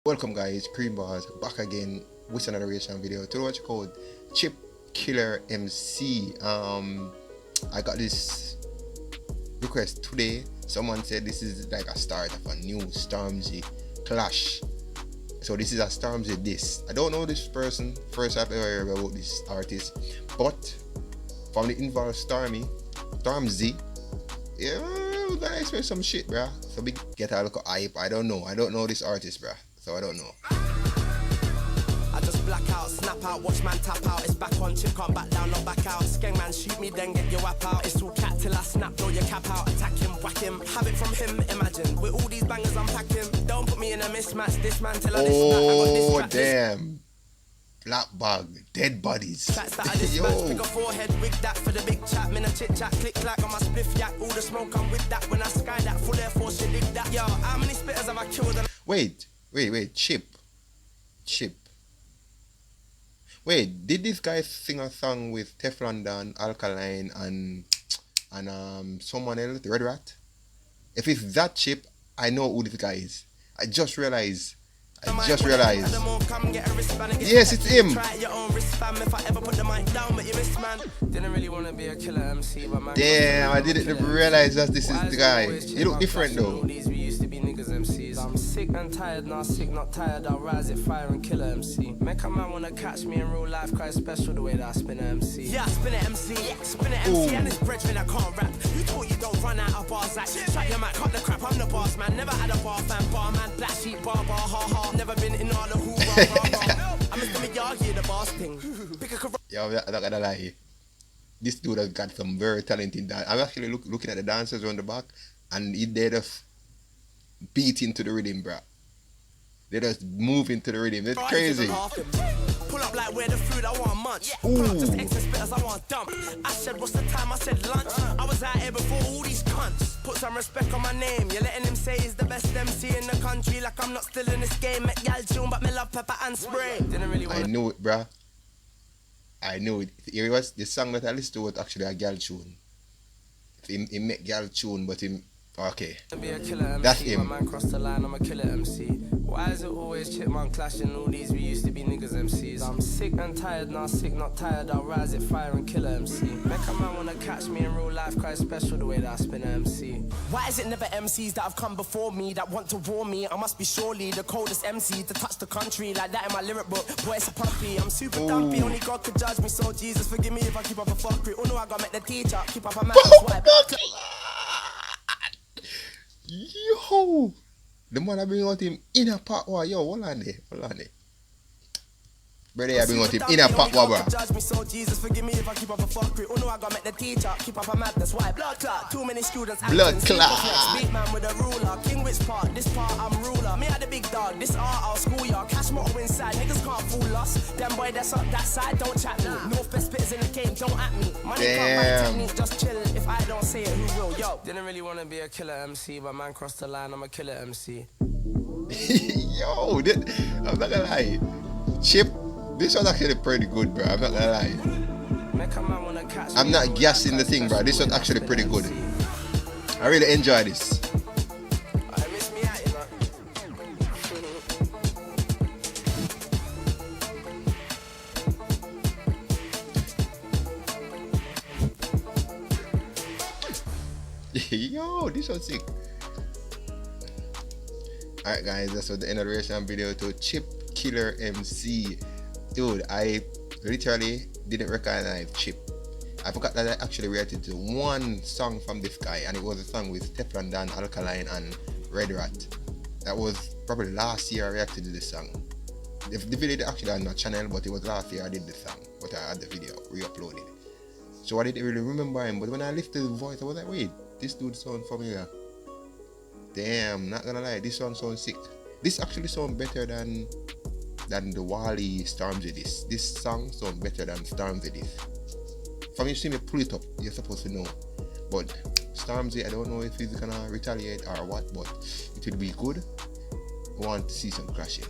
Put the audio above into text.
Welcome guys, Cream Bars back again with another reaction video. Today what you called Chip Killer MC. I got this request today. Someone said this is like a start of a new Stormzy clash. So this is a Stormzy diss. I don't know this person, first I've ever heard about this artist, but from the involved Stormzy, yeah, we're gonna expect some shit, bruh. So big get a look of hype. I don't know this artist, bruh. So I don't know. I just black out, snap out, watch man tap out. It's back on, chip can't back down, not back out. Skeng man shoot me, then get your whap out. It's all cat till I snap, blow your cap out. Attack him, whack him, have it from him. Imagine with all these bangers I'm packing. Don't put me in a mismatch. This man till I oh damn, black bag, dead bodies. Yo, pick a forehead, wig that for the big chat. Min a chit chat, click clack on my spliff yak. All the smoke I'm with that. When I sky that, full air force, you dig that. Yo, how many spitters have I killed? Wait, Chip. Wait, did this guy sing a song with Teflon Don, Alkaline, and someone else, Red Rat? If it's that Chip, I know who this guy is. I just realized. Yes, it's him. Damn, I didn't realize that this is the guy. He look different though. I'm sick and tired, now sick, not tired. I'll rise it, fire and kill a MC. Make a man wanna catch me in real life, quite special the way that I spin a MC. Yeah, I spin a MC, spin a MC, and it's brethren I can't rap. You thought you don't run out of bars like shut your mic, cut the crap, I'm the boss man. Never had a bar fan, bar man, black sheep, bar, ha ha. Never been in all the who, I'm just gonna argue the boss thing. Yo, I'm not gonna lie. This dude has got some very talented dance. I'm actually looking at the dancers on the back, and he did a beat into the rhythm, bruh. They just move into the rhythm. It's crazy. Pull up like where the food I want munch. Pull up just extra spitters I want dump. I said what's the time? I said lunch. I was out here before all these cunts. Put some respect on my name. You're letting him say he's the best MC in the country. Like I'm not still in this game. Make gal tune, but me love pepper and spray. Didn't really want. I knew it, bruh. I knew it. It was the song that I listened to was actually a gal tune. He make gal tune, but him. Okay, that's him. Man cross the line, I'm a killer MC. Why is it always Chipmunk clashing? All these we used to be niggas MCs. I'm sick and tired, now sick, not tired. I'll rise it, fire and kill a MC. Make a man wanna catch me in real life, quite special the way that I spin a MC. Why is it never MCs that have come before me that want to war me? I must be surely the coldest MC to touch the country like that in my lyric book. Boy, it's a puppy, I'm super dumpy. Only God could judge me, so Jesus forgive me if I keep up a fuckery. Oh no, I gotta make the teacher keep up a man. Yo, the man I bring out him in a part war. Yo, hold on there. Brother, I bring out him in a part war, bro. Judge me, so Jesus forgive me if I keep up a fuckery. Oh no, I gotta make the teacher keep up a madness. Why? Blood clot. Too many students. Blood clot. Big man with a ruler. King which part? This part I'm ruler. Me at the big dog. This art our schoolyard. Cash motto inside. Niggas can't fool us. Them boy that's up that side. Don't chat me. North best spitters in the game. Don't at me. Money can't buy techniques. Just chill. If I don't say it, who will? Yo. Didn't really want to be a killer MC, but man crossed the line. I'm a killer MC. Yo, I'm not gonna lie. Chip. This was actually pretty good, bro. I'm not gonna lie. I'm not gassing the thing, bro. This was actually pretty good. I really enjoy this. Yo, this was sick. Alright guys, that's what the end of the reaction video to Chip Killer MC. Dude, I literally didn't recognize Chip. I forgot that I actually reacted to one song from this guy, and it was a song with Teflon Don, Alkaline, and Red Rat. That was probably last year I reacted to this song. The video actually on my channel, but it was last year I did this song, but I had the video re-uploaded. So I didn't really remember him, but when I listened to the voice, I was like, wait, this dude sounds familiar. Damn, not gonna lie, this one sounds sick. This actually sounds better than the Wally Stormzy diss. This song sounds better than Stormzy diss. From you see me pull it up, you're supposed to know. But Stormzy, I don't know if he's gonna retaliate or what, but it will be good. I want to see some clashing.